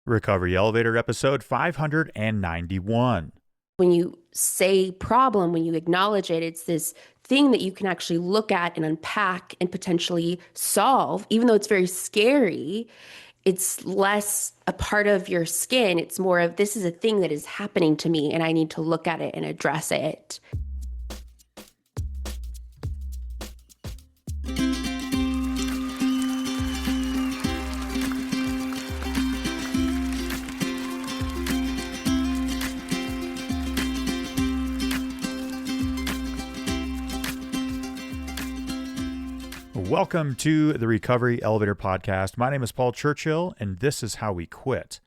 Recovery Elevator episode 591. When you say problem, when you acknowledge it, it's this thing that you can actually look at and unpack and potentially solve. Even though it's very scary, it's less a part of your skin. It's more of this is a thing that is happening to me and I need to look at it and address it. Welcome to the Recovery Elevator Podcast. My name is Paul Churchill, and this is how we quit.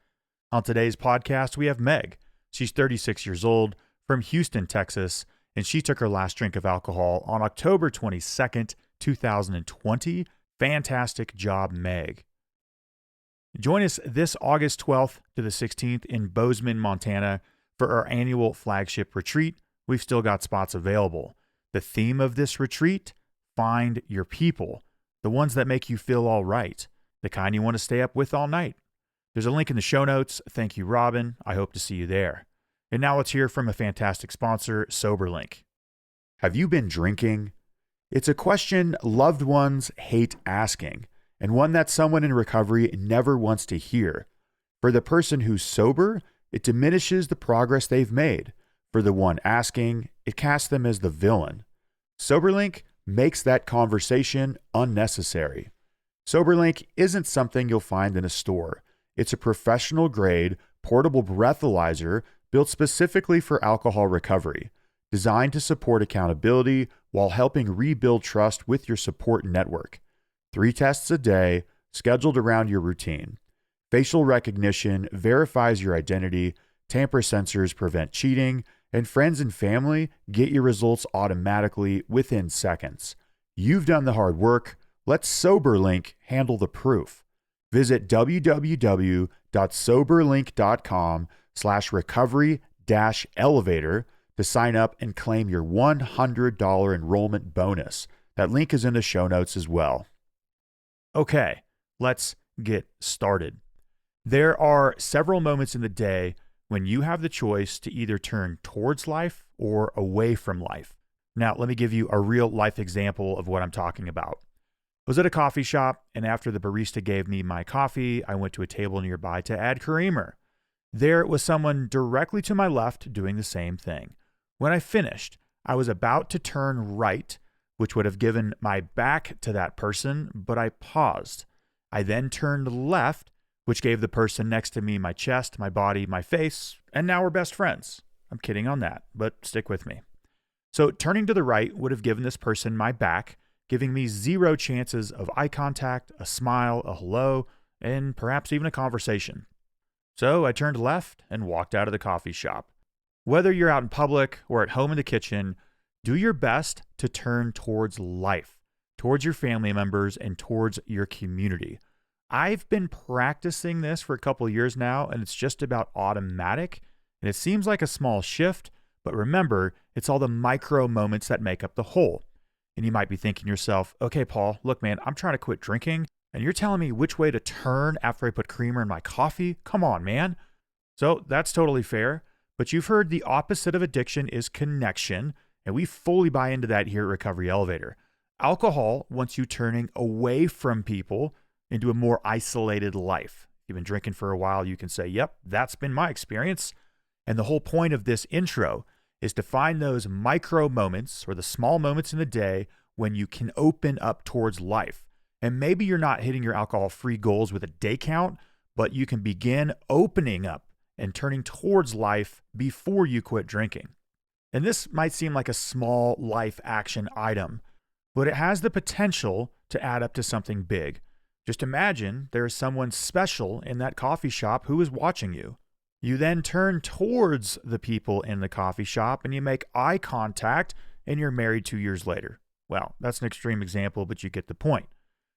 On today's podcast, we have Meg. She's 36 years old, from Houston, Texas, and she took her last drink of alcohol on October 22nd, 2020. Fantastic job, Meg. Join us this August 12th to the 16th in Bozeman, Montana for our annual flagship retreat. We've still got spots available. The theme of this retreat: find your people, the ones that make you feel all right, the kind you want to stay up with all night. There's a link in the show notes. Thank you, Robin. I hope to see you there. And now let's hear from a fantastic sponsor, SoberLink. Have you been drinking? It's a question loved ones hate asking, and one that someone in recovery never wants to hear. For the person who's sober, it diminishes the progress they've made. For the one asking, it casts them as the villain. SoberLink makes that conversation unnecessary. SoberLink isn't something you'll find in a store. It's a professional-grade, portable breathalyzer built specifically for alcohol recovery, designed to support accountability while helping rebuild trust with your support network. 3 tests a day, scheduled around your routine. Facial recognition verifies your identity, tamper sensors prevent cheating, and friends and family get your results automatically within seconds. You've done the hard work. Let SoberLink handle the proof. Visit www.soberlink.com/recovery-elevator to sign up and claim your $100 enrollment bonus. That link is in the show notes as well. Okay, let's get started. There are several moments in the day when you have the choice to either turn towards life or away from life. Now, let me give you a real life example of what I'm talking about. I was at a coffee shop, and after the barista gave me my coffee, I went to a table nearby to add creamer. There was someone directly to my left doing the same thing. When I finished, I was about to turn right, which would have given my back to that person, but I paused. I then turned left, which gave the person next to me my chest, my body, my face, and now we're best friends. I'm kidding on that, but stick with me. So turning to the right would have given this person my back, giving me 0 chances of eye contact, a smile, a hello, and perhaps even a conversation. So I turned left and walked out of the coffee shop. Whether you're out in public or at home in the kitchen, do your best to turn towards life, towards your family members, and towards your community. I've been practicing this for a couple of years now, and it's just about automatic, and it seems like a small shift, but remember, it's all the micro moments that make up the whole. And you might be thinking to yourself, okay, Paul, look, man, I'm trying to quit drinking, and you're telling me which way to turn after I put creamer in my coffee? Come on, man. So that's totally fair, but you've heard the opposite of addiction is connection, and we fully buy into that here at Recovery Elevator. Alcohol wants you turning away from people into a more isolated life. If you've been drinking for a while, you can say, yep, that's been my experience. And the whole point of this intro is to find those micro moments or the small moments in the day when you can open up towards life. And maybe you're not hitting your alcohol-free goals with a day count, but you can begin opening up and turning towards life before you quit drinking. And this might seem like a small life action item, but it has the potential to add up to something big. Just imagine there is someone special in that coffee shop who is watching you. You then turn towards the people in the coffee shop and you make eye contact and you're married 2 years later. Well, that's an extreme example, but you get the point.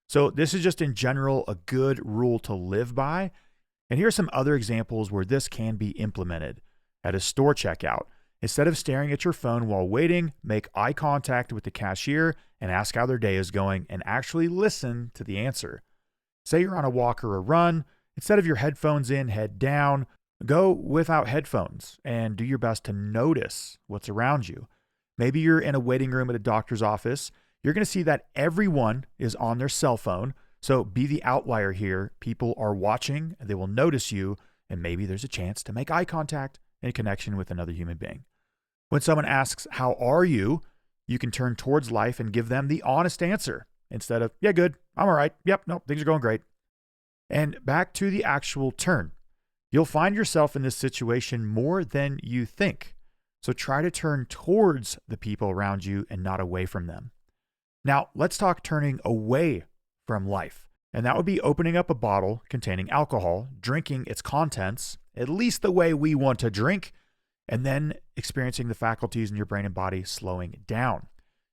So this is just in general a good rule to live by. And here are some other examples where this can be implemented. At a store checkout, instead of staring at your phone while waiting, make eye contact with the cashier and ask how their day is going and actually listen to the answer. Say you're on a walk or a run Instead of your headphones in, head down, go without headphones and do your best to notice what's around you. Maybe you're in a waiting room at a doctor's office. You're going to see that everyone is on their cell phone. So be the outlier here. People are watching, they will notice you, and maybe there's a chance to make eye contact and connection with another human being. When someone asks, "How are you?" you can turn towards life and give them the honest answer instead of, "Yeah, good. I'm all right. Yep, no, things are going great." And back to the actual turn. You'll find yourself in this situation more than you think. So try to turn towards the people around you and not away from them. Now, let's talk turning away from life. And that would be opening up a bottle containing alcohol, drinking its contents, at least the way we want to drink, and then experiencing the faculties in your brain and body slowing down.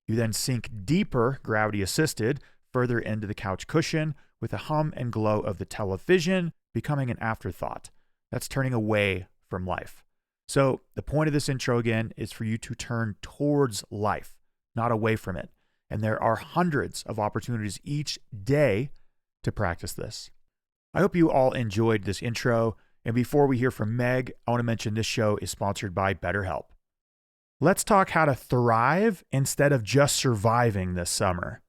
You then sink deeper, gravity assisted, further into the couch cushion with the hum and glow of the television becoming an afterthought. That's turning away from life. So the point of this intro again is for you to turn towards life, not away from it. And there are hundreds of opportunities each day to practice this. I hope you all enjoyed this intro. And before we hear from Meg, I want to mention this show is sponsored by BetterHelp. Let's talk how to thrive instead of just surviving this summer.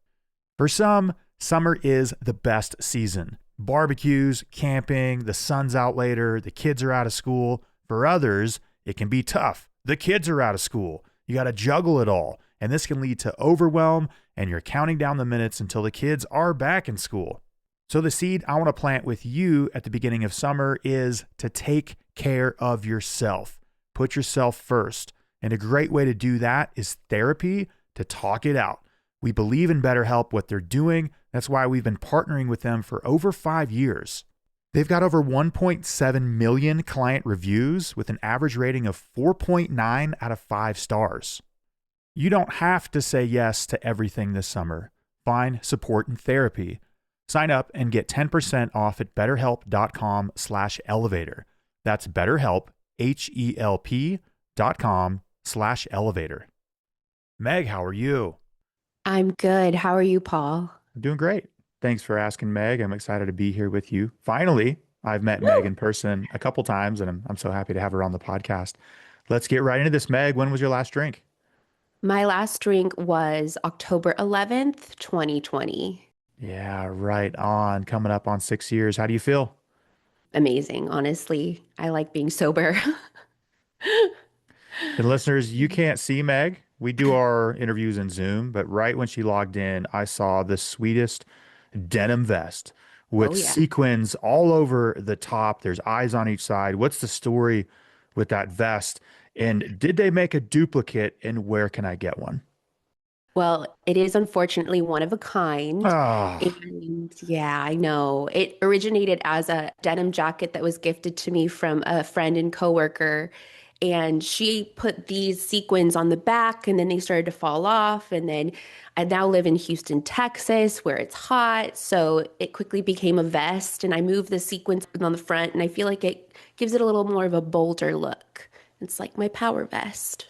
For some, summer is the best season. Barbecues, camping, the sun's out later, the kids are out of school. For others, it can be tough. The kids are out of school. You got to juggle it all. And this can lead to overwhelm, and you're counting down the minutes until the kids are back in school. So the seed I want to plant with you at the beginning of summer is to take care of yourself. Put yourself first. And a great way to do that is therapy, to talk it out. We believe in BetterHelp, what they're doing. That's why we've been partnering with them for over 5 years. They've got over 1.7 million client reviews with an average rating of 4.9 out of 5 stars. You don't have to say yes to everything this summer. Find support and therapy. Sign up and get 10% off at betterhelp.com/elevator. That's BetterHelp, HELP.com/elevator. Meg, how are you? I'm good. How are you, Paul? I'm doing great. Thanks for asking, Meg. I'm excited to be here with you. Finally, I've met Meg in person a couple times, and I'm so happy to have her on the podcast. Let's get right into this, Meg. When was your last drink? My last drink was October 11th, 2020. Yeah, right on. Coming up on 6 years. How do you feel? Amazing, honestly. I like being sober. And listeners, you can't see Meg. We do our interviews in Zoom, but right when she logged in, I saw the sweetest denim vest Oh, with yeah. sequins all over the top. There's eyes on each side. What's the story with that vest? And did they make a duplicate, and where can I get one? Well, it is unfortunately one of a kind. Oh, And yeah, I know. It originated as a denim jacket that was gifted to me from a friend and coworker. And she put these sequins on the back and then they started to fall off. And then I now live in Houston, Texas, where it's hot. So it quickly became a vest. And I moved the sequins on the front and I feel like it gives it a little more of a bolder look. It's like my power vest.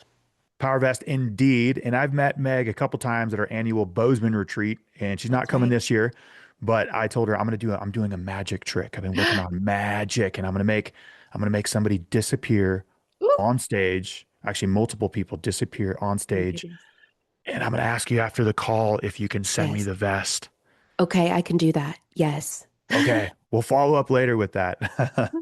Power vest indeed. And I've met Meg a couple times at our annual Bozeman retreat, and she's not coming Okay. this year, but I told her I'm doing a magic trick. I've been working on magic, and I'm gonna make somebody disappear Ooh. on stage. Actually, multiple people disappear on Oh my stage. goodness. And I'm gonna ask you after the call if you can send me Yes. the vest. Okay, I can do that. Yes. Okay, we'll follow up later with that.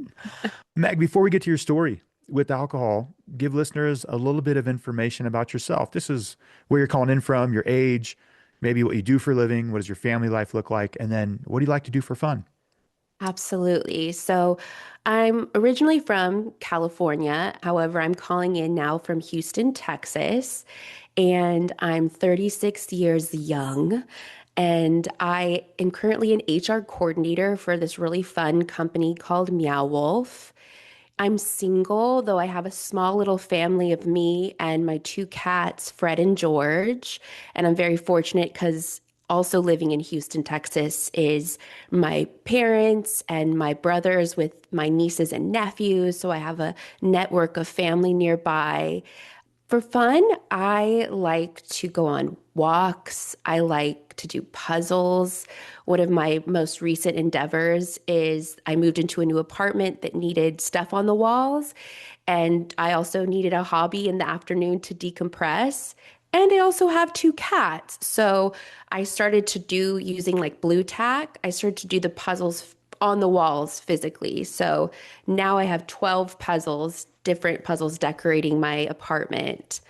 Meg, before we get to your story with alcohol, give listeners a little bit of information about yourself. This is where you're calling in from, your age, maybe what you do for a living, what does your family life look like, and then what do you like to do for fun? Absolutely. So I'm originally from California. However, I'm calling in now from Houston, Texas, and I'm 36 years young. And I am currently an HR coordinator for this really fun company called Meow Wolf. I'm single, though I have a small little family of me and my two cats, Fred and George. And I'm very fortunate because also living in Houston, Texas, is my parents and my brothers with my nieces and nephews. So I have a network of family nearby. For fun, I like to go on walks. I like to do puzzles. One of my most recent endeavors is I moved into a new apartment that needed stuff on the walls. And I also needed a hobby in the afternoon to decompress. And I also have two cats. So I started to do using like blue tack. I started to do the puzzles on the walls physically. So now I have 12 puzzles, different puzzles decorating my apartment.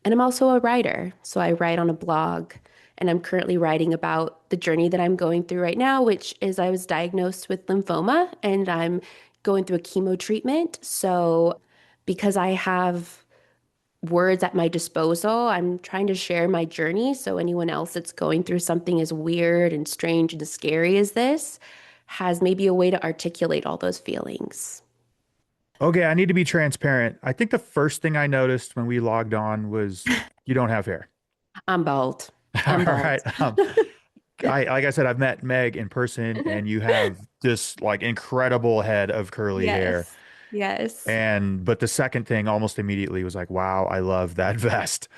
And I'm also a writer. So I write on a blog. And I'm currently writing about the journey that I'm going through right now, which is I was diagnosed with lymphoma and I'm going through a chemo treatment. So because I have words at my disposal, I'm trying to share my journey so anyone else that's going through something as weird and strange and scary as this has maybe a way to articulate all those feelings. Okay, I need to be transparent. I think the first thing I noticed when we logged on was you don't have hair. I'm bald. All I'm bald. right. I like I said, I've met Meg in person, and you have this like incredible head of curly hair. Yes. Yes. And but the second thing almost immediately was like, wow, I love that vest.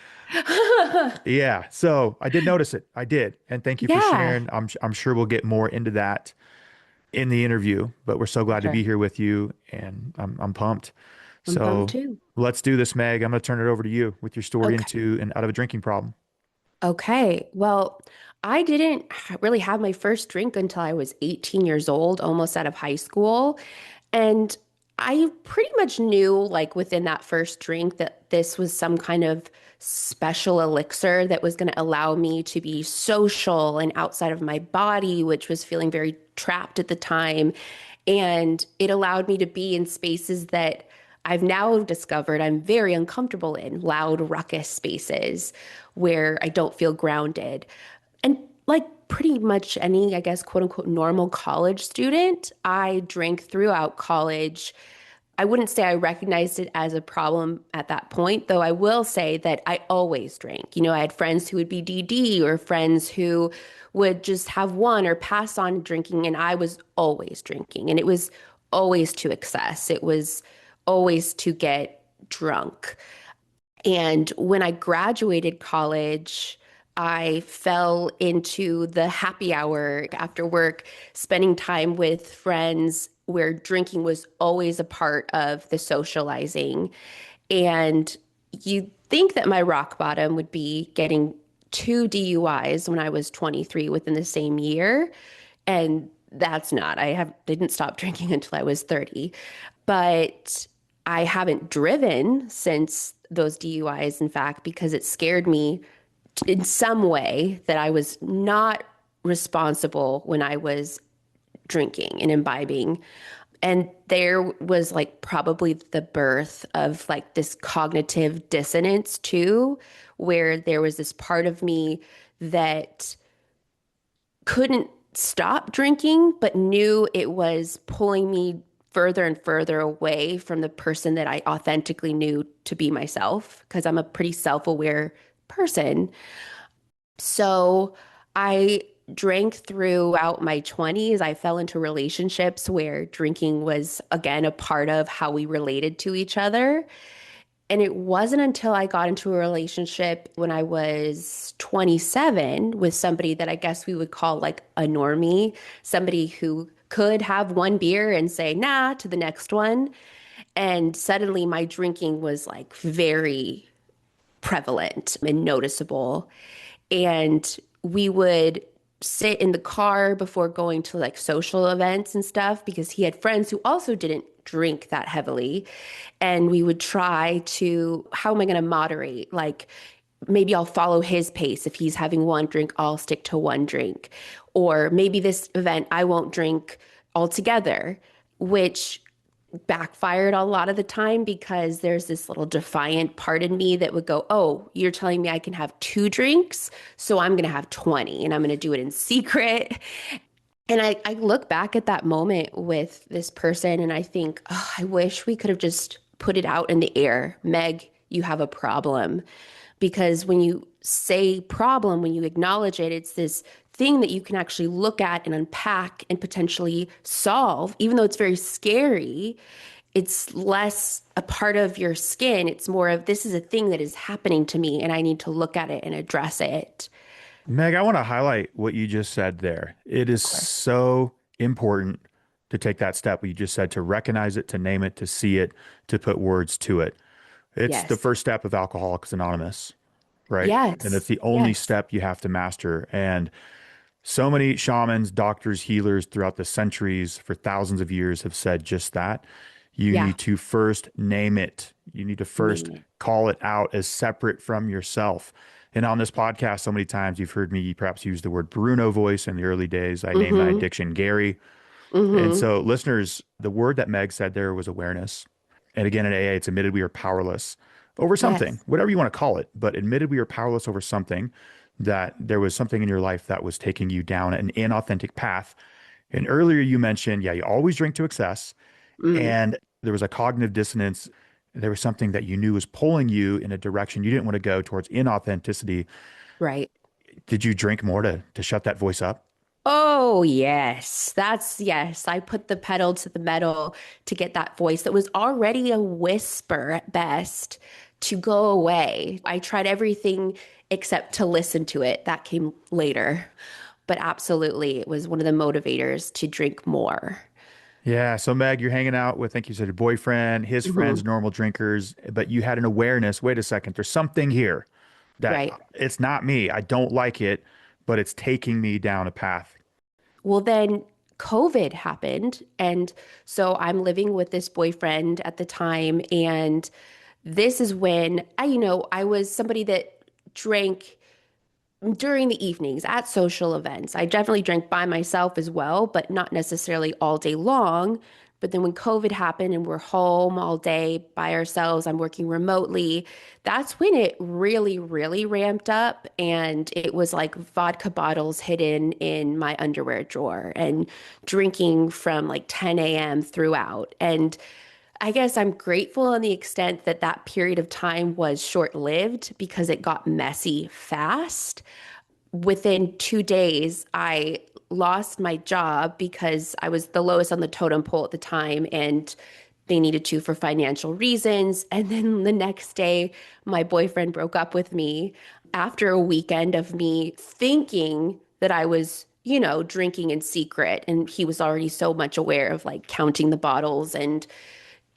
Yeah, so I did notice it. I did, and thank you for Yeah, sharing. I'm sure we'll get more into that in the interview, but we're so for glad to sure. be here with you, and I'm pumped. I'm bummed So too. let's do this, Meg. I'm going to turn it over to you with your story Okay. into and out of a drinking problem. Okay. Well, I didn't really have my first drink until I was 18 years old, almost out of high school. And I pretty much knew, like, within that first drink, that this was some kind of special elixir that was going to allow me to be social and outside of my body, which was feeling very trapped at the time. And it allowed me to be in spaces that I've now discovered I'm very uncomfortable in, loud, ruckus spaces where I don't feel grounded. And like pretty much any, I guess, quote unquote, normal college student, I drank throughout college. I wouldn't say I recognized it as a problem at that point, though I will say that I always drank. I had friends who would be DD or friends who would just have one or pass on drinking, and I was always drinking. And it was always to excess. It was always to get drunk. And when I graduated college, I fell into the happy hour after work, spending time with friends where drinking was always a part of the socializing. And you'd think that my rock bottom would be getting two DUIs when I was 23 within the same year. And that's not. Didn't stop drinking until I was 30. But I haven't driven since those DUIs, in fact, because it scared me in some way that I was not responsible when I was drinking and imbibing. And there was like probably the birth of like this cognitive dissonance too, where there was this part of me that couldn't stop drinking, but knew it was pulling me further and further away from the person that I authentically knew to be myself, because I'm a pretty self-aware person. So I drank throughout my 20s. I fell into relationships where drinking was, again, a part of how we related to each other. And it wasn't until I got into a relationship when I was 27 with somebody that I guess we would call like a normie, somebody who could have one beer and say nah to the next one. And suddenly my drinking was like very prevalent and noticeable. And we would sit in the car before going to like social events and stuff because he had friends who also didn't drink that heavily. And we would try to, how am I going to moderate? Like, maybe I'll follow his pace. If he's having one drink, I'll stick to one drink. Or maybe this event, I won't drink altogether, which backfired a lot of the time because there's this little defiant part in me that would go, oh, you're telling me I can have two drinks, so I'm going to have 20 and I'm going to do it in secret. And I look back at that moment with this person and I think, oh, I wish we could have just put it out in the air. Meg, you have a problem. Because when you say problem, when you acknowledge it, it's this thing that you can actually look at and unpack and potentially solve, even though it's very scary. it's less a part of your skin. It's more of this is a thing that is happening to me and I need to look at it and address it. Meg, I want to highlight what you just said there. It is Of course. so important to take that step. What you just said, to recognize it, to name it, to see it, to put words to it. It's the Yes. first step of Alcoholics Anonymous, right? And it's Yes. the only Yes. step you have to master. And so many shamans, doctors, healers throughout the centuries for thousands of years have said just that. You Yeah. need to first name it. You need to first Name it. call it out as separate from yourself. And on this podcast, so many times you've heard me perhaps use the word Bruno voice in the early days. I named my Mm-hmm. addiction Gary. And Mm-hmm. so, listeners, the word that Meg said there was awareness. And again, in AA, it's admitted we are powerless over something, Yes. whatever you want to call it, but admitted we are powerless over something, that there was something in your life that was taking you down an inauthentic path. And earlier you mentioned, yeah, you always drink to excess. Mm. And there was a cognitive dissonance. There was something that you knew was pulling you in a direction you didn't want to go towards inauthenticity. Right. Did you drink more to shut that voice up? Oh, yes. That's yes. I put the pedal to the metal to get that voice that was already a whisper at best to go away. I tried everything except to listen to it. That came later. But absolutely, it was one of the motivators to drink more. Yeah. So Meg, you're hanging out with, I think you said, your boyfriend, his friends, Hmm. normal drinkers, but you had an awareness. Wait a second, there's something here that Right. it's not me. I don't like it, but it's taking me down a path. Well, then COVID happened. And so I'm living with this boyfriend at the time. And this is when I was somebody that drank during the evenings at social events. I definitely drank by myself as well, but not necessarily all day long. But then when COVID happened and we're home all day by ourselves, I'm working remotely, that's when it really, really ramped up. And it was like vodka bottles hidden in my underwear drawer and drinking from like 10 a.m. throughout. And I guess I'm grateful in the extent that that period of time was short lived because it got messy fast. Within 2 days, I lost my job because I was the lowest on the totem pole at the time and they needed to for financial reasons. And then the next day, my boyfriend broke up with me after a weekend of me thinking that I was, drinking in secret. And he was already so much aware of like counting the bottles and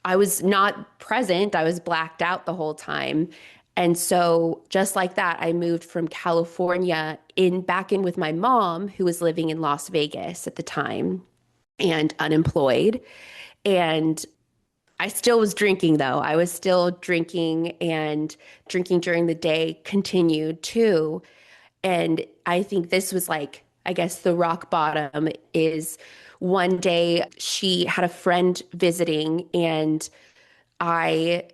I was not present. I was blacked out the whole time. And so just like that, I moved from California in back in with my mom, who was living in Las Vegas at the time and unemployed. And I still was drinking though. I was still drinking and drinking during the day continued too. And I think this was like, I guess the rock bottom is one day she had a friend visiting and I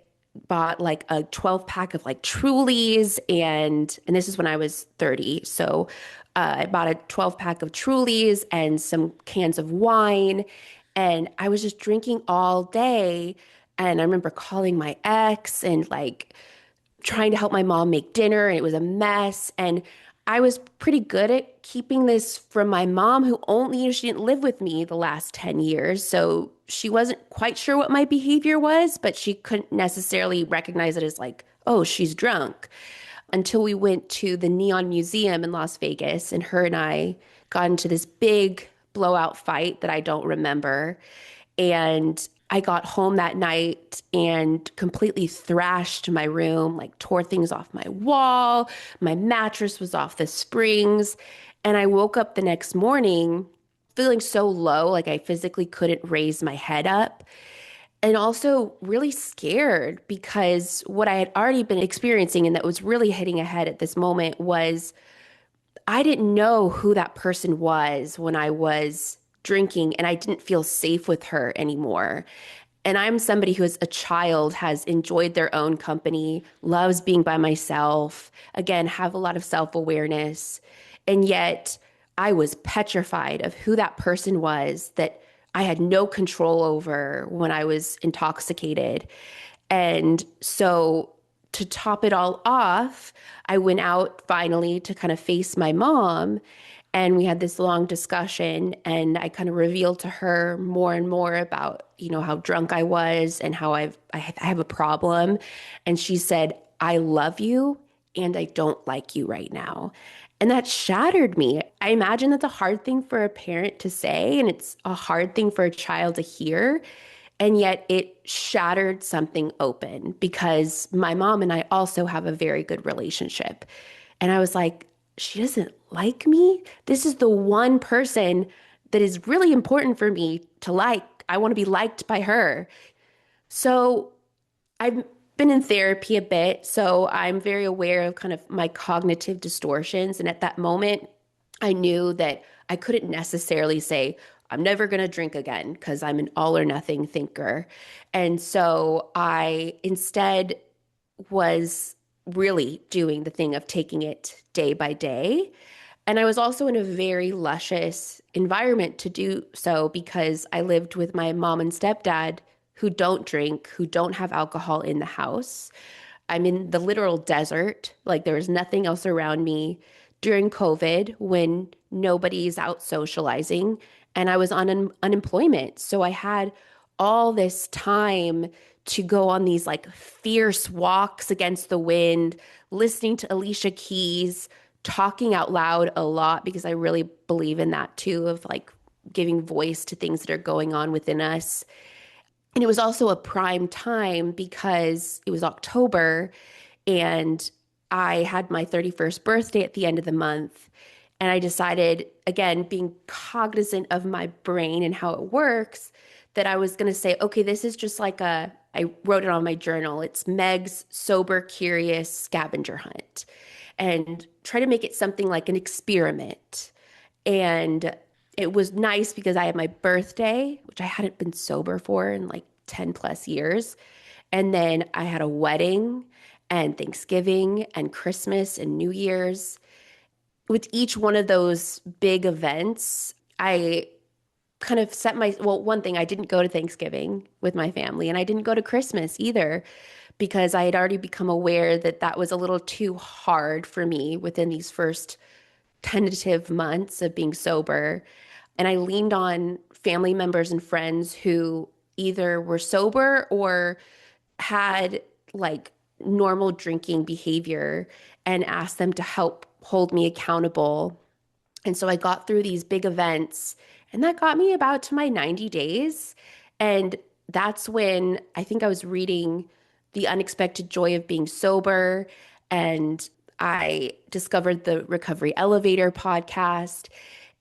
bought like a 12 pack of like Trulies and this is when I was 30. So I bought a 12 pack of Trulies and some cans of wine and I was just drinking all day and I remember calling my ex and like trying to help my mom make dinner and it was a mess and I was pretty good at keeping this from my mom who only she didn't live with me the last 10 years so she wasn't quite sure what my behavior was but she couldn't necessarily recognize it as like oh she's drunk until we went to the Neon Museum in Las Vegas and her and I got into this big blowout fight that I don't remember and I got home that night and completely thrashed my room, like tore things off my wall. My mattress was off the springs. And I woke up the next morning feeling so low, like I physically couldn't raise my head up. And also really scared because what I had already been experiencing and that was really hitting ahead at this moment was I didn't know who that person was when I was drinking and I didn't feel safe with her anymore. And I'm somebody who, as a child, has enjoyed their own company, loves being by myself, again, have a lot of self awareness. And yet I was petrified of who that person was that I had no control over when I was intoxicated. And so to top it all off, I went out finally to kind of face my mom. And we had this long discussion, and I kind of revealed to her more and more about, how drunk I was and how I have a problem. And she said, I love you and I don't like you right now. And that shattered me. I imagine that's a hard thing for a parent to say, and it's a hard thing for a child to hear. And yet it shattered something open because my mom and I also have a very good relationship. And I was like, she doesn't like me? This is the one person that is really important for me to like. I want to be liked by her. So I've been in therapy a bit, so I'm very aware of kind of my cognitive distortions. And at that moment, I knew that I couldn't necessarily say, I'm never going to drink again because I'm an all or nothing thinker. And so I instead was really doing the thing of taking it day by day. And I was also in a very luscious environment to do so because I lived with my mom and stepdad who don't drink, who don't have alcohol in the house. I'm in the literal desert. Like there was nothing else around me during COVID when nobody's out socializing and I was on unemployment. So I had all this time to go on these like fierce walks against the wind, listening to Alicia Keys, talking out loud a lot because I really believe in that too, of like giving voice to things that are going on within us. And it was also a prime time because it was October and I had my 31st birthday at the end of the month. And I decided, again, being cognizant of my brain and how it works, that I was going to say, okay, this is just like I wrote it on my journal. It's Meg's sober, curious scavenger hunt and try to make it something like an experiment. And it was nice because I had my birthday, which I hadn't been sober for in like 10 plus years. And then I had a wedding and Thanksgiving and Christmas and New Year's. With each one of those big events, I kind of well, one thing, I didn't go to Thanksgiving with my family and I didn't go to Christmas either because I had already become aware that that was a little too hard for me within these first tentative months of being sober. And I leaned on family members and friends who either were sober or had like normal drinking behavior and asked them to help hold me accountable. And so I got through these big events, and that got me about to my 90 days. And that's when I think I was reading The Unexpected Joy of Being Sober, and I discovered the Recovery Elevator podcast,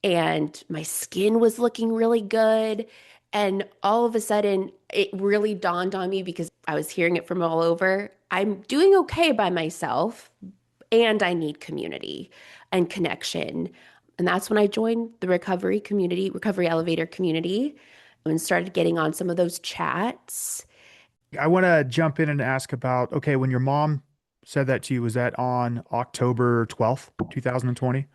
and my skin was looking really good. And all of a sudden, it really dawned on me because I was hearing it from all over. I'm doing okay by myself, and I need community and connection. And that's when I joined the recovery community, recovery elevator community, and started getting on some of those chats. I want to jump in and ask about, okay, when your mom said that to you, was that on October 12th, 2020?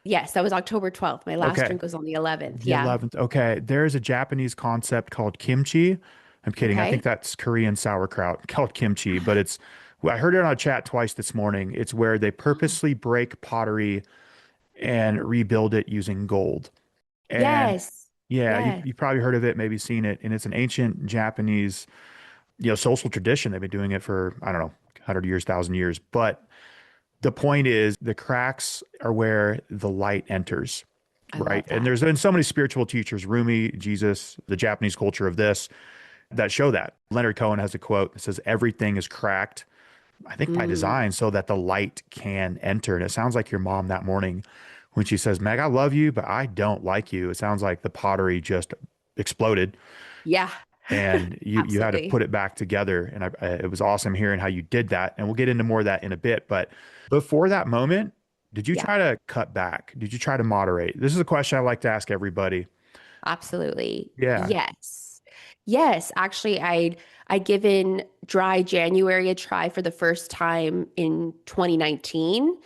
Yes, that was October 12th. My last Okay. drink was on the 11th. The Yeah. 11th. Okay. There's a Japanese concept called kimchi. I'm kidding. I think Okay. that's Korean sauerkraut called kimchi, but well, I heard it on a chat twice this morning. It's where they purposely break pottery and rebuild it using gold. And Yes. yeah, Yes. you probably heard of it, maybe seen it. And it's an ancient Japanese, social tradition. They've been doing it for, I don't know, 100 years, 1,000 years. But the point is, the cracks are where the light enters, I right? love And that. there's been so many spiritual teachers, Rumi, Jesus, the Japanese culture of this, that show that. Leonard Cohen has a quote that says, everything is cracked, I think by Mm. design, so that the light can enter. And it sounds like your mom that morning when she says, Meg, I love you, but I don't like you. It sounds like the pottery just exploded Yeah. and you had to Absolutely. put it back together. And it was awesome hearing how you did that. And we'll get into more of that in a bit. But before that moment, did you Yeah. try to cut back? Did you try to moderate? This is a question I like to ask everybody. Absolutely. Yeah. Yes. Yes, actually I'd given dry January a try for the first time in 2019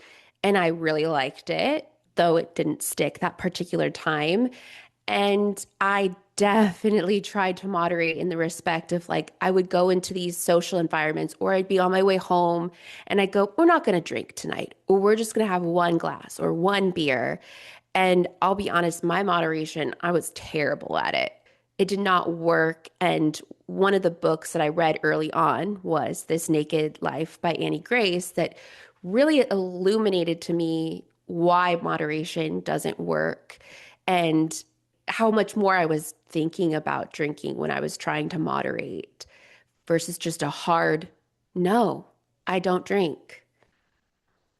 and I really liked it, though it didn't stick that particular time. And I definitely tried to moderate in the respect of like I would go into these social environments or I'd be on my way home and I'd go, we're not going to drink tonight, or we're just going to have one glass or one beer. And I'll be honest, my moderation, I was terrible at it. It did not work. And one of the books that I read early on was This Naked Life by Annie Grace that really illuminated to me why moderation doesn't work and how much more I was thinking about drinking when I was trying to moderate versus just a hard no, I don't drink.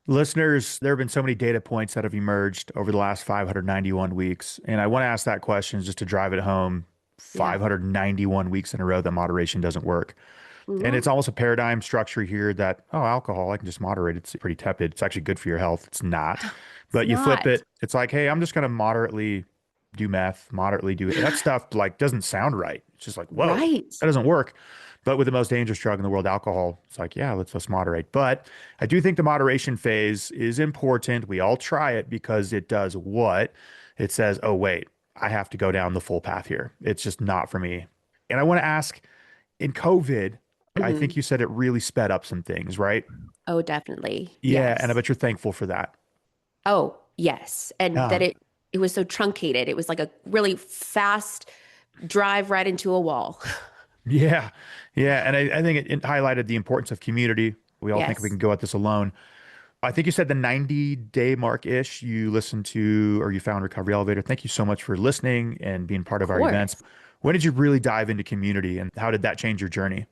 Listeners, there have been so many data points that have emerged over the last 591 weeks. And I want to ask that question just to drive it home. Yeah. 591 weeks in a row that moderation doesn't work. And Hmm. it's almost a paradigm structure here that, oh, alcohol, I can just moderate. It's pretty tepid. It's actually good for your health. It's not. It's But you flip not. it, it's like, hey, I'm just going to moderately do meth, moderately do it. That stuff like doesn't sound right. It's just like, whoa, Right. that doesn't work. But with the most dangerous drug in the world, alcohol, it's like, yeah, let's moderate. But I do think the moderation phase is important. We all try it because it does what? It says, oh, wait, I have to go down the full path here. It's just not for me. And I want to ask, in COVID, I think Hmm. you said it really sped up some things, right? Oh, definitely. Yeah, and I Yes. bet you're thankful for that. Oh, yes. And that Um, it was so truncated. It was like a really fast drive right into a wall. yeah, yeah, and I think it highlighted the importance of community. We all think we Yes, can go at this alone. I think you said the 90-day mark ish you listened to or you found Recovery Elevator. Thank you so much for listening and being part of of our events. course. When did you really dive into community and how did that change your journey?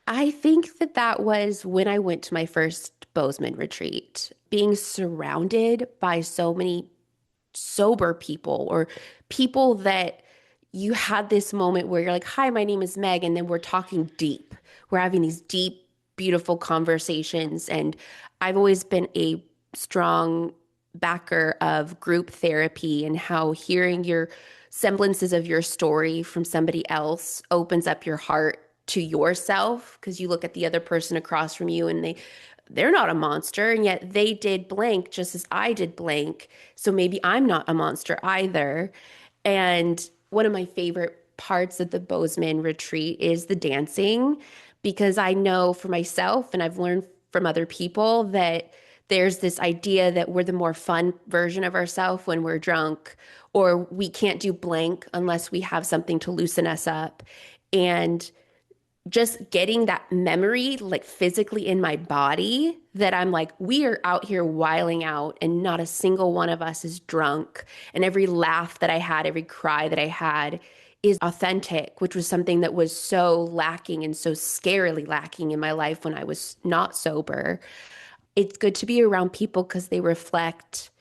I think that that was when I went to my first Bozeman retreat, being surrounded by so many sober people or people that you had this moment where you're like, hi, my name is Meg. And then we're talking deep. We're having these deep, beautiful conversations. And I've always been a strong backer of group therapy and how hearing your semblances of your story from somebody else opens up your heart to yourself because you look at the other person across from you and they're not a monster and yet they did blank just as I did blank, so maybe I'm not a monster either. And one of my favorite parts of the Bozeman retreat is the dancing, because I know for myself and I've learned from other people that there's this idea that we're the more fun version of ourselves when we're drunk, or we can't do blank unless we have something to loosen us up. And just getting that memory like physically in my body that I'm like, we are out here wiling out and not a single one of us is drunk. And every laugh that I had, every cry that I had is authentic, which was something that was so lacking and so scarily lacking in my life when I was not sober. It's good to be around people because they reflect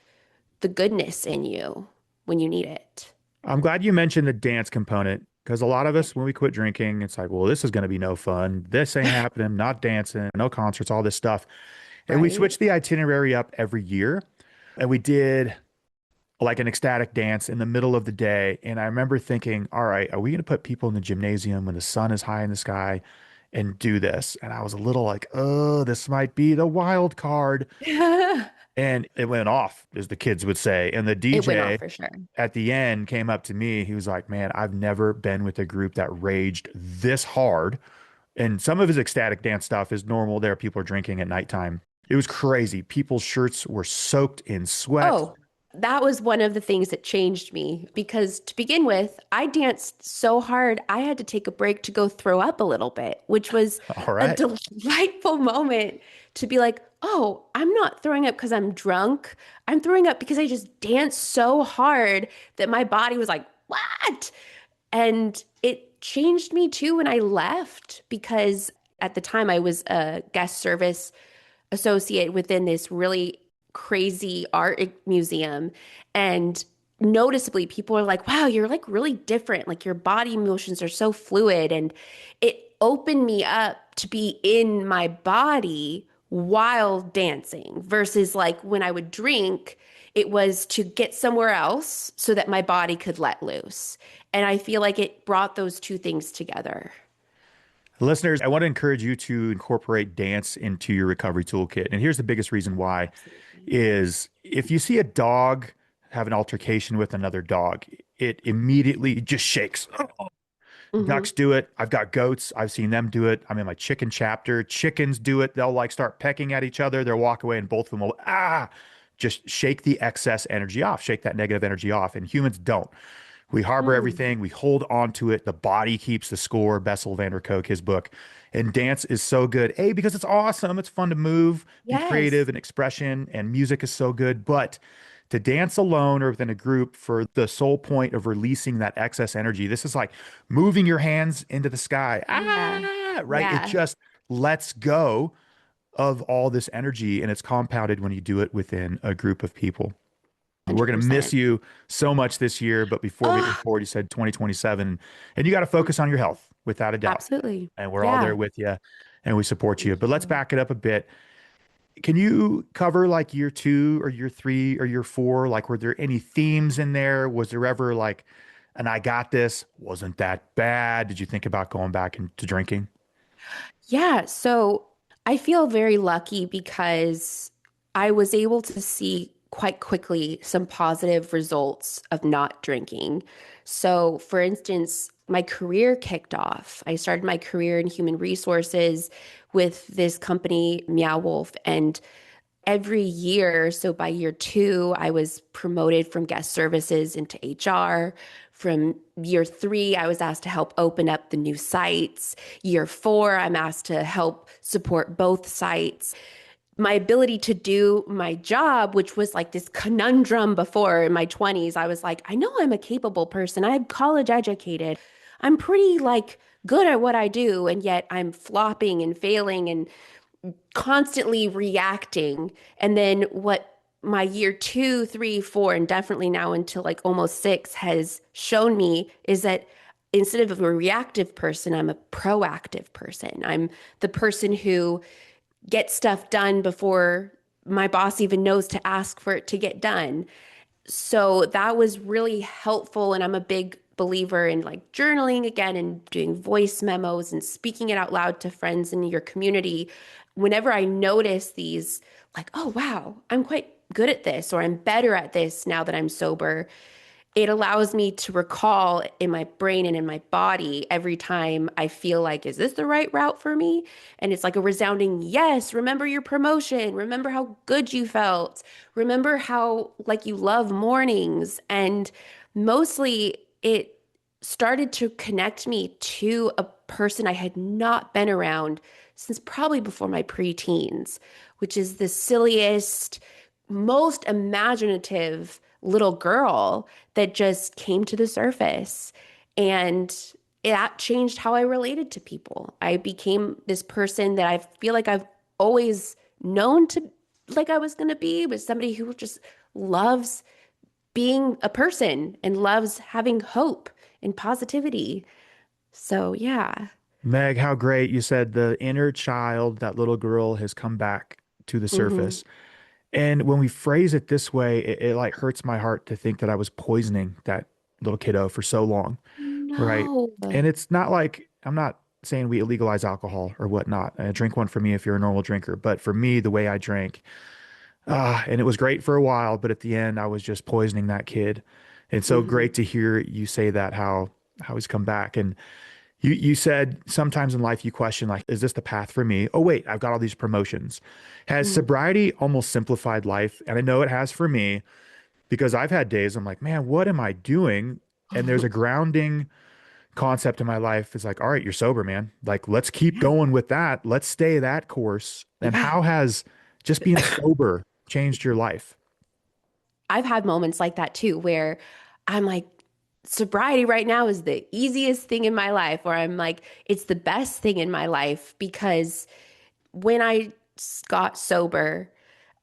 the goodness in you when you need it. I'm glad you mentioned the dance component because a lot of us, when we quit drinking, it's like, well, this is going to be no fun. This ain't happening, not dancing, no concerts, all this stuff. And we Right? switched the itinerary up every year. And we did like an ecstatic dance in the middle of the day. And I remember thinking, all right, are we going to put people in the gymnasium when the sun is high in the sky and do this? And I was a little like, oh, this might be the wild card. It And it went off, as the kids would say. And the went off DJ for sure. at the end came up to me. He was like, man, I've never been with a group that raged this hard. And some of his ecstatic dance stuff is normal. There, people are drinking at nighttime. It was crazy. People's shirts were soaked in sweat. Oh, that was one of the things that changed me because to begin with, I danced so hard, I had to take a break to go throw up a little bit, which was All a right. delightful moment to be like, oh, I'm not throwing up because I'm drunk. I'm throwing up because I just danced so hard that my body was like, what? And it changed me too when I left because at the time I was a guest service associate within this really crazy art museum. And noticeably, people are like, wow, you're like really different. Like your body motions are so fluid. And it opened me up to be in my body while dancing versus like when I would drink, it was to get somewhere else so that my body could let loose. And I feel like it brought those two things together. Listeners, I want to encourage you to incorporate dance into your recovery toolkit. And here's the biggest reason why Absolutely. is if you see a dog have an altercation with another dog, it immediately just shakes. Hmm. Ducks do it. I've got goats. I've seen them do it. I'm in my chicken chapter. Chickens do it. They'll like start pecking at each other. They'll walk away and both of them will, ah. just shake the excess energy off, shake that negative energy off. And humans don't. We harbor Mm. everything, we hold on to it. The body keeps the score. Bessel van der Kolk, his book. And dance is so good. A, because it's awesome. It's fun to move, be Yes. creative and expression, and music is so good. But to dance alone or within a group for the sole point of releasing that excess energy, this is like moving your hands into the sky. Yeah. Ah, right? It Yeah. just lets go of all this energy and it's compounded when you do it within a group of people. We're going to miss 100%. you so much this year, but before we move Oh, forward, you said 2027, and you got to focus on your health without a doubt. absolutely. And we're all there Yeah. with you and we support you. Thank But let's you. back it up a bit. Can you cover like year two or year three or year four? Like, were there any themes in there? Was there ever like, and I got this, wasn't that bad? Did you think about going back into drinking? Yeah, so I feel very lucky because I was able to see quite quickly some positive results of not drinking. So, for instance, my career kicked off. I started my career in human resources with this company, Meow Wolf, and every year, so by year two, I was promoted from guest services into HR. From year three, I was asked to help open up the new sites. Year four, I'm asked to help support both sites. My ability to do my job, which was like this conundrum before in my 20s, I was like, I know I'm a capable person. I'm college educated. I'm pretty like good at what I do, and yet I'm flopping and failing and constantly reacting. And then what my year two, three, four, and definitely now until like almost six has shown me is that instead of a reactive person, I'm a proactive person. I'm the person who gets stuff done before my boss even knows to ask for it to get done. So that was really helpful. And I'm a big believer in like journaling again and doing voice memos and speaking it out loud to friends in your community. Whenever I notice these, like, oh, wow, I'm quite good at this, or I'm better at this now that I'm sober, it allows me to recall in my brain and in my body every time I feel like, is this the right route for me? And it's like a resounding yes. Remember your promotion. Remember how good you felt. Remember how like you love mornings. And mostly it started to connect me to a person I had not been around since probably before my preteens, which is the silliest, most imaginative little girl that just came to the surface. And that changed how I related to people. I became this person that I feel like I've always known to like I was going to be, but somebody who just loves being a person and loves having hope and positivity. So, yeah. Meg, how great. You said the inner child, that little girl, has come back to the Hmm. surface. And when we phrase it this way, it like hurts my heart to think that I was poisoning that little kiddo for so long, right? No. And it's not like I'm not saying we illegalize alcohol or whatnot. Drink one for me if you're a normal drinker. But for me, the way I drank, and it was great for a while, but at the end, I was just poisoning that kid. And so Hmm. great to hear you say that how he's come back. And you said sometimes in life you question like, is this the path for me? Oh wait, I've got all these promotions. Has Hmm. sobriety almost simplified life? And I know it has for me because I've had days I'm like, man, what am I doing? And there's a grounding concept in my life. It's like, all right, you're sober, man. Like, let's keep Yeah. going with that. Let's stay that course. And Yeah. how has just being sober changed your life? I've had moments like that too, where I'm like, sobriety right now is the easiest thing in my life, or I'm like, it's the best thing in my life because when I got sober,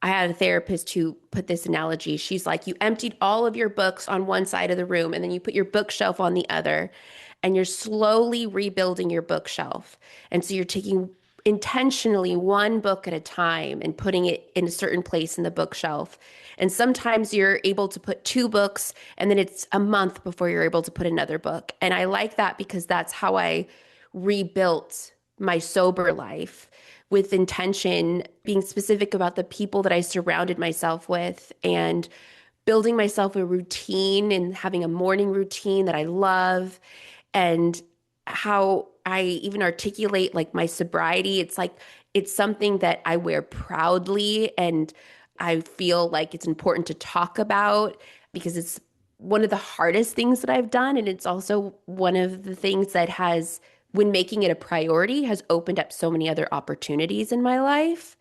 I had a therapist who put this analogy. She's like, you emptied all of your books on one side of the room and then you put your bookshelf on the other, and you're slowly rebuilding your bookshelf. And so you're taking intentionally one book at a time and putting it in a certain place in the bookshelf. And sometimes you're able to put two books and then it's a month before you're able to put another book. And I like that because that's how I rebuilt my sober life with intention, being specific about the people that I surrounded myself with and building myself a routine and having a morning routine that I love, and how I even articulate like my sobriety. It's like it's something that I wear proudly, and I feel like it's important to talk about because it's one of the hardest things that I've done. And it's also one of the things that has, when making it a priority, has opened up so many other opportunities in my life.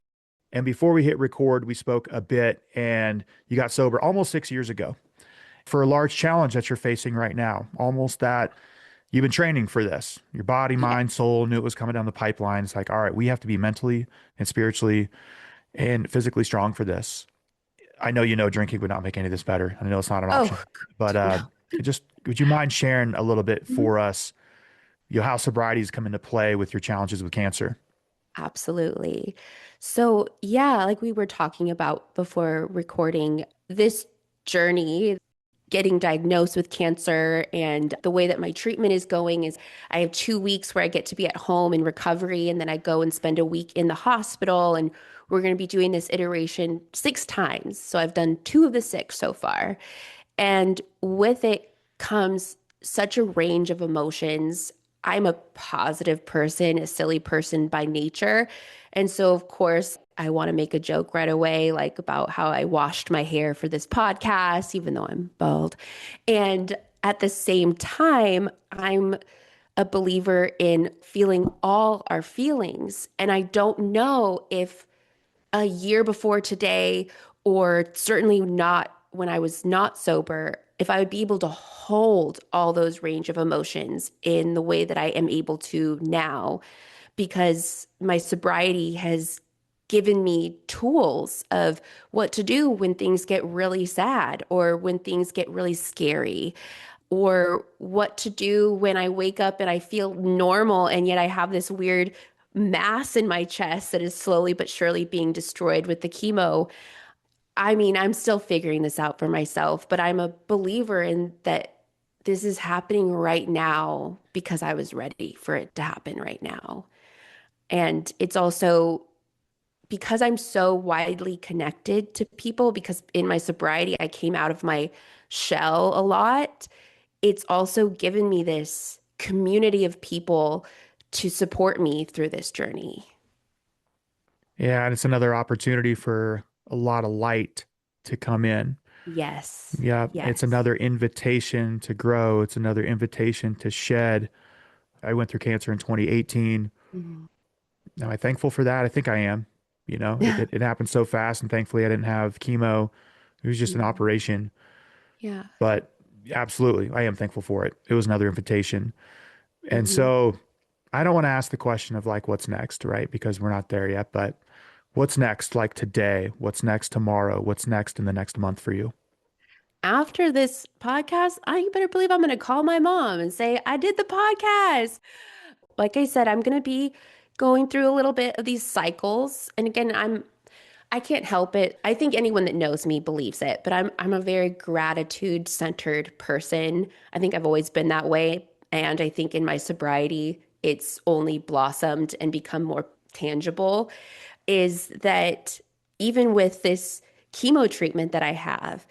And before we hit record, we spoke a bit and you got sober almost 6 years ago for a large challenge that you're facing right now. Almost that you've been training for this. Your body, Yeah. mind, soul knew it was coming down the pipeline. It's like, all right, we have to be mentally and spiritually and physically strong for this. I know you know drinking would not make any of this better. I know it's not an Oh, option, but no. just would you mind sharing a little bit Mhm. for us, how sobriety has come into play with your challenges with cancer? Absolutely. So, yeah, like we were talking about before recording, this journey, getting diagnosed with cancer and the way that my treatment is going is I have 2 weeks where I get to be at home in recovery, and then I go and spend a week in the hospital. And we're going to be doing this iteration 6 times. So I've done 2 of the 6 so far. And with it comes such a range of emotions. I'm a positive person, a silly person by nature. And so, of course, I want to make a joke right away, like about how I washed my hair for this podcast, even though I'm bald. And at the same time, I'm a believer in feeling all our feelings. And I don't know if a year before today, or certainly not when I was not sober, if I would be able to hold all those range of emotions in the way that I am able to now, because my sobriety has given me tools of what to do when things get really sad or when things get really scary, or what to do when I wake up and I feel normal and yet I have this weird mass in my chest that is slowly but surely being destroyed with the chemo. I mean, I'm still figuring this out for myself, but I'm a believer in that this is happening right now because I was ready for it to happen right now. And it's also because I'm so widely connected to people, because in my sobriety, I came out of my shell a lot. It's also given me this community of people to support me through this journey. Yeah, and it's another opportunity for a lot of light to come in. Yes. Yeah, it's Yes. another invitation to grow. It's another invitation to shed. I went through cancer in 2018. Mhm. Am I thankful for that? I think I am. It happened so fast, and thankfully I didn't have chemo. It was just an Mhm. operation. Yeah. But absolutely, I am thankful for it. It was another invitation. And Hmm. so I don't want to ask the question of like, what's next, right? Because we're not there yet. But what's next, like today? What's next tomorrow? What's next in the next month for you? After this podcast, I better believe I'm going to call my mom and say, I did the podcast. Like I said, I'm going to be going through a little bit of these cycles. And again, I can't help it. I think anyone that knows me believes it, but I'm a very gratitude-centered person. I think I've always been that way, and I think in my sobriety, it's only blossomed and become more tangible, is that even with this chemo treatment that I have,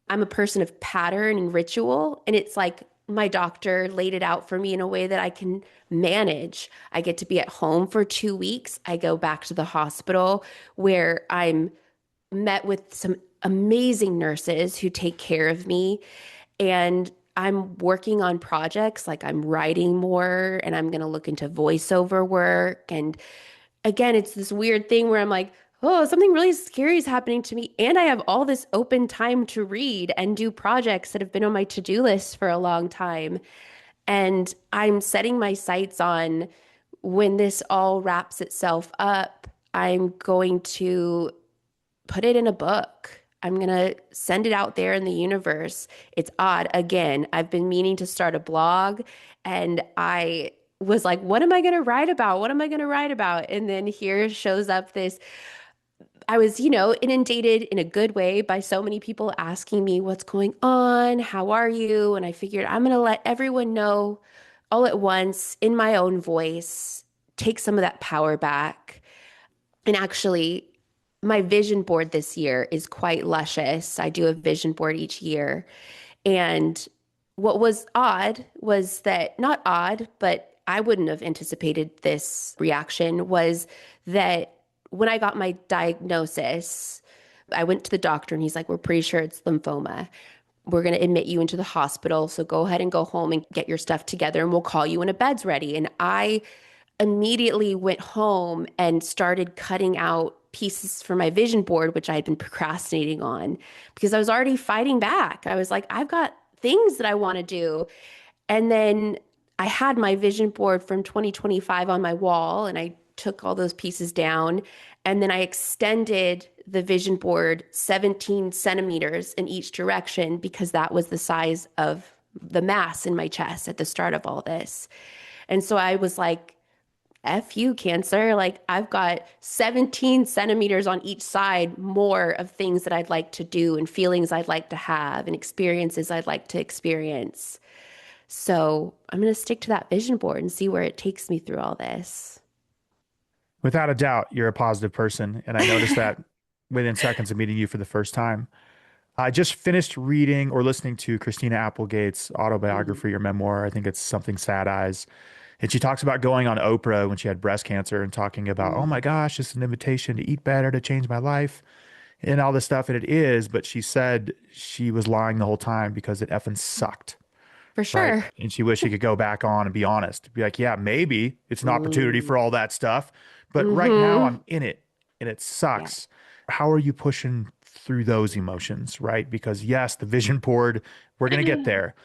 I'm a person of pattern and ritual, and it's like my doctor laid it out for me in a way that I can manage. I get to be at home for 2 weeks. I go back to the hospital where I'm met with some amazing nurses who take care of me. And I'm working on projects, like I'm writing more and I'm going to look into voiceover work. And again, it's this weird thing where I'm like, oh, something really scary is happening to me. And I have all this open time to read and do projects that have been on my to-do list for a long time. And I'm setting my sights on when this all wraps itself up, I'm going to put it in a book. I'm going to send it out there in the universe. It's odd. Again, I've been meaning to start a blog, and I was like, what am I going to write about? What am I going to write about? And then here shows up this. I was, inundated in a good way by so many people asking me, what's going on? How are you? And I figured I'm going to let everyone know all at once in my own voice, take some of that power back. And actually, my vision board this year is quite luscious. I do a vision board each year. And what was odd was that, not odd, but I wouldn't have anticipated this reaction, was that when I got my diagnosis, I went to the doctor and he's like, we're pretty sure it's lymphoma. We're going to admit you into the hospital. So go ahead and go home and get your stuff together and we'll call you when a bed's ready. And I immediately went home and started cutting out pieces for my vision board, which I had been procrastinating on because I was already fighting back. I was like, I've got things that I want to do. And then I had my vision board from 2025 on my wall and I took all those pieces down. And then I extended the vision board 17 centimeters in each direction because that was the size of the mass in my chest at the start of all this. And so I was like, F you, Cancer. Like, I've got 17 centimeters on each side more of things that I'd like to do and feelings I'd like to have and experiences I'd like to experience. So I'm going to stick to that vision board and see where it takes me through all this. Without a doubt, you're a positive person. And I noticed that within seconds of meeting you for the first time. I just finished reading or listening to Christina Applegate's Mhm. autobiography or memoir. I think it's something Sad Eyes. And she talks about going on Oprah when she had breast cancer and talking about, oh my Mm. gosh, it's an invitation to eat better, to change my life, and all this stuff. And it is, but she said she was lying the whole time because it effing sucked. For Right. sure. And she wished she could go back on and be honest. Be like, yeah, maybe it's an opportunity Mm. for all that stuff. But right now Mm-hmm. I'm in it and it Yeah. sucks. How are you pushing through those emotions? Right. Because yes, the vision board, we're going to get there.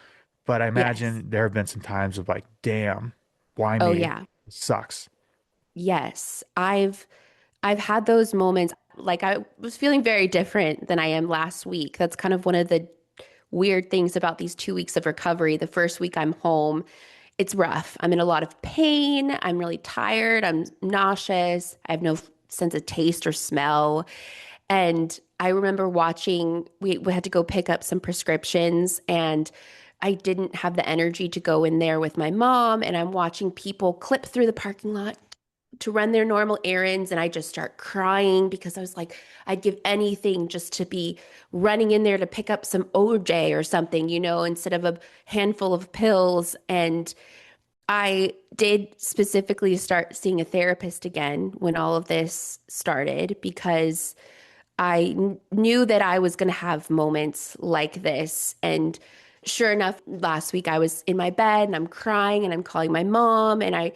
But I Yes. imagine there have been some times of like, damn, why Oh me? yeah. It sucks. Yes. I've had those moments. Like I was feeling very different than I am last week. That's kind of one of the weird things about these 2 weeks of recovery. The first week I'm home, it's rough. I'm in a lot of pain. I'm really tired. I'm nauseous. I have no sense of taste or smell. And I remember watching, we had to go pick up some prescriptions, and I didn't have the energy to go in there with my mom. And I'm watching people clip through the parking lot to run their normal errands. And I just start crying because I was like, I'd give anything just to be running in there to pick up some OJ or something, instead of a handful of pills. And I did specifically start seeing a therapist again when all of this started because knew that I was going to have moments like this. And sure enough, last week I was in my bed and I'm crying and I'm calling my mom and I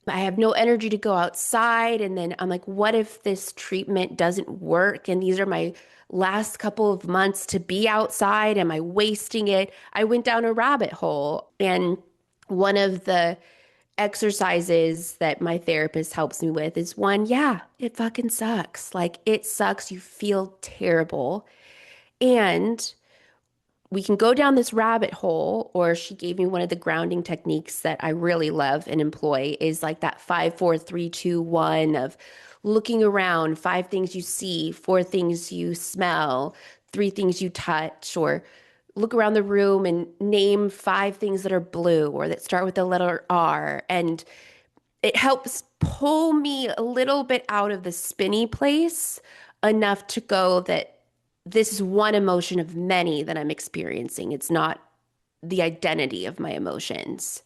have no energy to go outside. And then I'm like, what if this treatment doesn't work? And these are my last couple of months to be outside. Am I wasting it? I went down a rabbit hole. And one of the exercises that my therapist helps me with is one, yeah, it fucking sucks. Like it sucks. You feel terrible. And we can go down this rabbit hole, or she gave me one of the grounding techniques that I really love and employ is like that 5, 4, 3, 2, 1 of looking around, 5 things you see, 4 things you smell, 3 things you touch, or look around the room and name 5 things that are blue or that start with the letter R. And it helps pull me a little bit out of the spinny place enough to go that this is one emotion of many that I'm experiencing. It's not the identity of my emotions.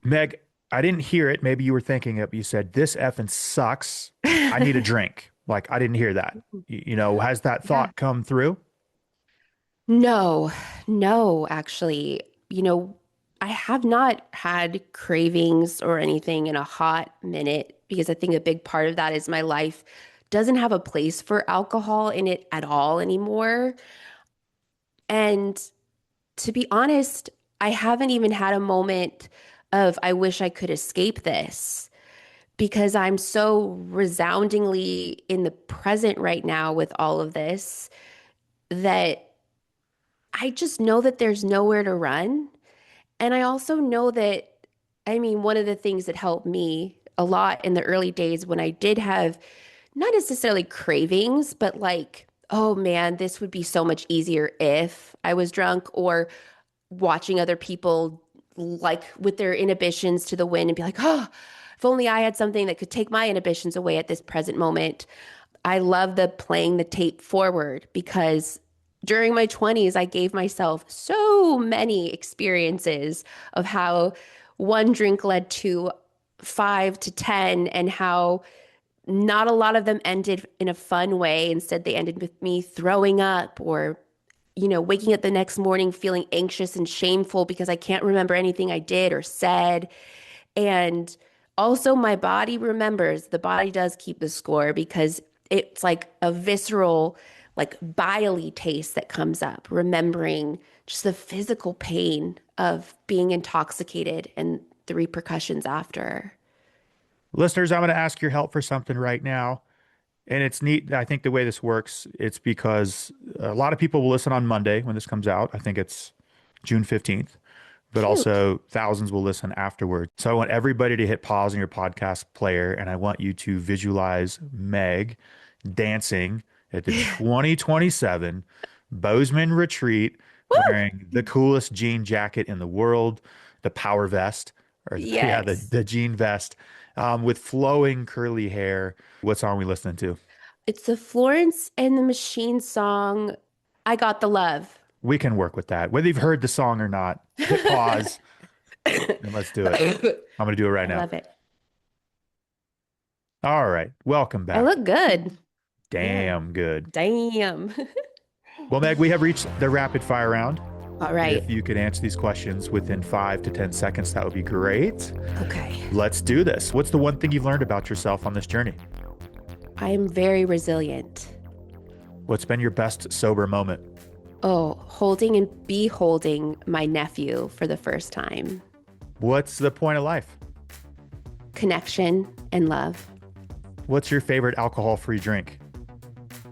Meg, I didn't hear it. Maybe you were thinking it, but you said, this effing sucks. I need a drink. Like, I didn't hear that. Has that Yeah. thought come through? No, no, actually, I have not had cravings or anything in a hot minute because I think a big part of that is my life doesn't have a place for alcohol in it at all anymore. And to be honest, I haven't even had a moment of, I wish I could escape this because I'm so resoundingly in the present right now with all of this that I just know that there's nowhere to run. And I also know that, I mean, one of the things that helped me a lot in the early days when I did have not necessarily cravings, but like, oh man, this would be so much easier if I was drunk, or watching other people like with their inhibitions to the wind and be like, oh, if only I had something that could take my inhibitions away at this present moment. I love the playing the tape forward because during my 20s, I gave myself so many experiences of how one drink led to 5 to 10 and how not a lot of them ended in a fun way. Instead, they ended with me throwing up or, waking up the next morning feeling anxious and shameful because I can't remember anything I did or said. And also, my body remembers. The body does keep the score because it's like a visceral, like biley taste that comes up, remembering just the physical pain of being intoxicated and the repercussions after. Listeners, I'm going to ask your help for something right now. And it's neat. I think the way this works, it's because a lot of people will listen on Monday when this comes out. I think it's June 15th, but Cute. also thousands will listen afterward. So I want everybody to hit pause on your podcast player and I want you to visualize Meg dancing at the 2027 Bozeman Retreat Woo! wearing the coolest jean jacket in the world, the power vest, or yeah, the, Yes. the jean vest with flowing curly hair. What song are we listening to? It's the Florence and the Machine song, I Got the Love. We can work with that. Whether you've heard the song or not, hit pause and let's do it. I'm going to do it right I now. love it. All right. Welcome I back. look good. Yeah. Damn good. Damn. Well, Meg, we have reached the rapid fire round. All right. If you could answer these questions within 5 to 10 seconds, that would be great. Okay. Let's do this. What's the one thing you've learned about yourself on this journey? I am very resilient. What's been your best sober moment? Oh, holding and beholding my nephew for the first time. What's the point of life? Connection and love. What's your favorite alcohol-free drink?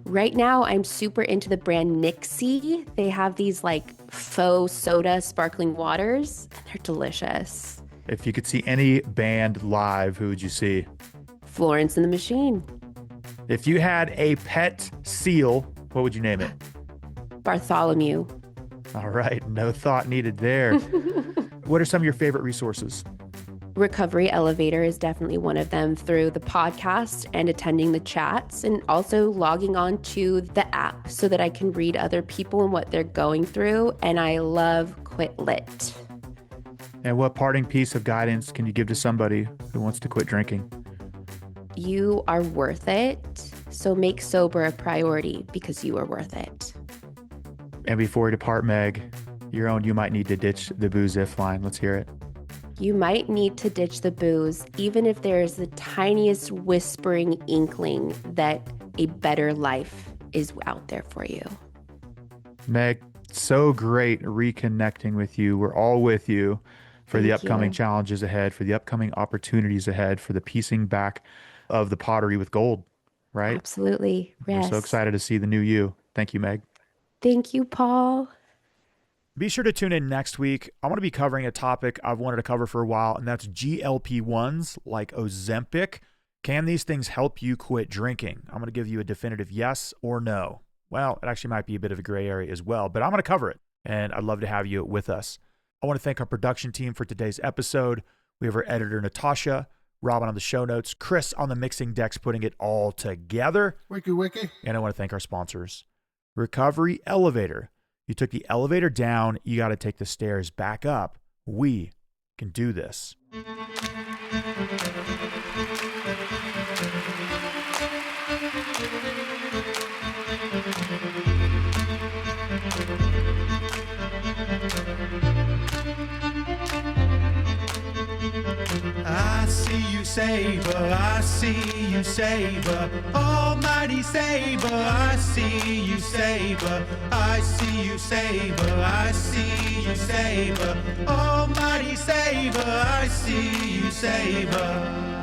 Right now, I'm super into the brand Nixie. They have these like faux soda sparkling waters, and they're delicious. If you could see any band live, who would you see? Florence and the Machine. If you had a pet seal, what would you name it? Bartholomew. All right, no thought needed there. What are some of your favorite resources? Recovery Elevator is definitely one of them through the podcast and attending the chats and also logging on to the app so that I can read other people and what they're going through. And I love Quit Lit. And what parting piece of guidance can you give to somebody who wants to quit drinking? You are worth it. So make sober a priority because you are worth it. And before we depart, Meg, your own "you might need to ditch the booze if" line. Let's hear it. You might need to ditch the booze, even if there is the tiniest whispering inkling that a better life is out there for you. Meg, so great reconnecting with you. We're all with you for the Thank upcoming you. challenges ahead, for the upcoming opportunities ahead, for the piecing back of the pottery with gold, right? Absolutely. We're Yes. so excited to see the new you. Thank you, Meg. Thank you, Paul. Be sure to tune in next week. I want to be covering a topic I've wanted to cover for a while, and that's GLP-1s like Ozempic. Can these things help you quit drinking? I'm going to give you a definitive yes or no. Well, it actually might be a bit of a gray area as well, but I'm going to cover it, and I'd love to have you with us. I want to thank our production team for today's episode. We have our editor, Natasha, Robin on the show notes, Chris on the mixing decks putting it all together. Wiki wiki. And I want to thank our sponsors. Recovery Elevator. You took the elevator down, you got to take the stairs back up. We can do this. I see you, Saber, I see you, Saber, almighty Saber, I see you, Saber, I see you, Saber, I see you, Saber, almighty Saber, I see you, Saber.